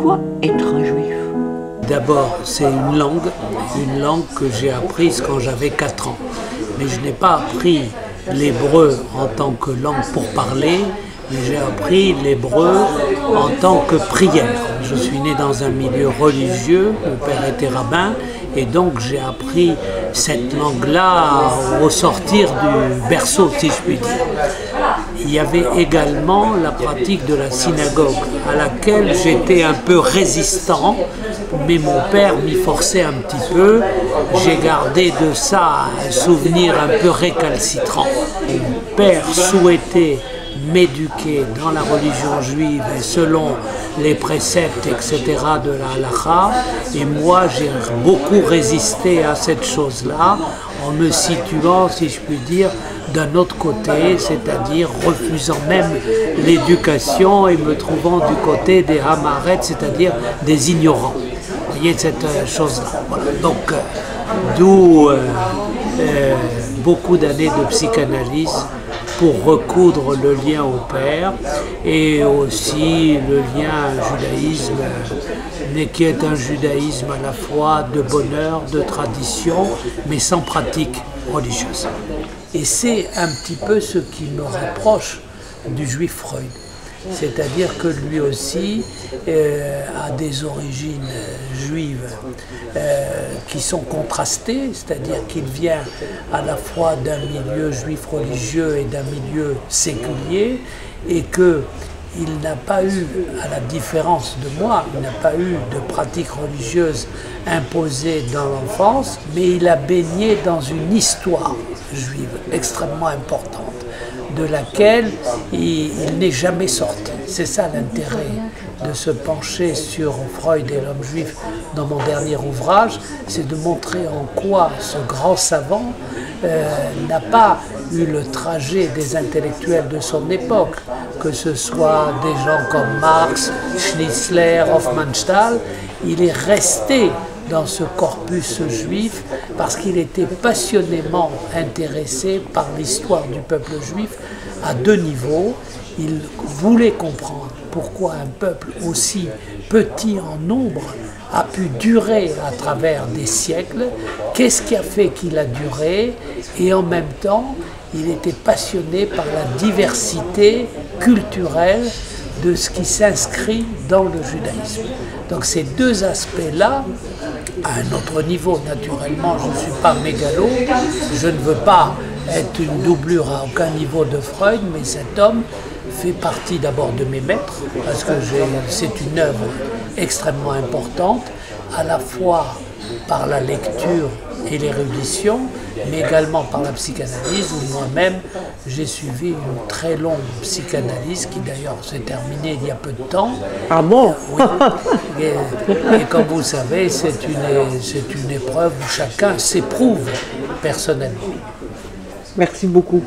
quoi être un juif? D'abord, c'est une langue que j'ai apprise quand j'avais 4 ans. Mais je n'ai pas appris l'hébreu en tant que langue pour parler, mais j'ai appris l'hébreu en tant que prière. Je suis né dans un milieu religieux, mon père était rabbin, et donc j'ai appris cette langue-là au sortir du berceau, si je puis dire. Il y avait également la pratique de la synagogue, à laquelle j'étais un peu résistant, mais mon père m'y forçait un petit peu. J'ai gardé de ça un souvenir un peu récalcitrant. Mon père souhaitait m'éduquer dans la religion juive et selon les préceptes, etc. de la halakha. Et moi, j'ai beaucoup résisté à cette chose-là en me situant, si je puis dire, d'un autre côté, c'est-à-dire refusant même l'éducation et me trouvant du côté des hamaret, c'est-à-dire des ignorants. Vous voyez cette chose-là. Voilà. Donc, d'où beaucoup d'années de psychanalyse pour recoudre le lien au père et aussi le lien au judaïsme, mais qui est un judaïsme à la fois de bonheur, de tradition, mais sans pratique religieuse. Et c'est un petit peu ce qui me rapproche du juif Freud. C'est-à-dire que lui aussi a des origines juives qui sont contrastées, c'est-à-dire qu'il vient à la fois d'un milieu juif religieux et d'un milieu séculier, et qu'il n'a pas eu, à la différence de moi, il n'a pas eu de pratique religieuse imposée dans l'enfance, mais il a baigné dans une histoire juive extrêmement importante, de laquelle il n'est jamais sorti. C'est ça l'intérêt de se pencher sur Freud et l'homme juif dans mon dernier ouvrage, c'est de montrer en quoi ce grand savant n'a pas eu le trajet des intellectuels de son époque, que ce soit des gens comme Marx, Schnitzler, Hofmannsthal. Il est resté dans ce corpus juif parce qu'il était passionnément intéressé par l'histoire du peuple juif à 2 niveaux. Il voulait comprendre pourquoi un peuple aussi petit en nombre a pu durer à travers des siècles, qu'est-ce qui a fait qu'il a duré, et en même temps, il était passionné par la diversité culturelle de ce qui s'inscrit dans le judaïsme. Donc ces 2 aspects-là, à un autre niveau, naturellement, je ne suis pas mégalo, je ne veux pas être une doublure à aucun niveau de Freud, mais cet homme fait partie d'abord de mes maîtres, parce que c'est une œuvre extrêmement importante, à la fois par la lecture et l'érudition, mais également par la psychanalyse, où moi-même j'ai suivi une très longue psychanalyse qui d'ailleurs s'est terminée il y a peu de temps. Ah bon? Oui. Et comme vous le savez, c'est une épreuve où chacun s'éprouve personnellement. Merci beaucoup.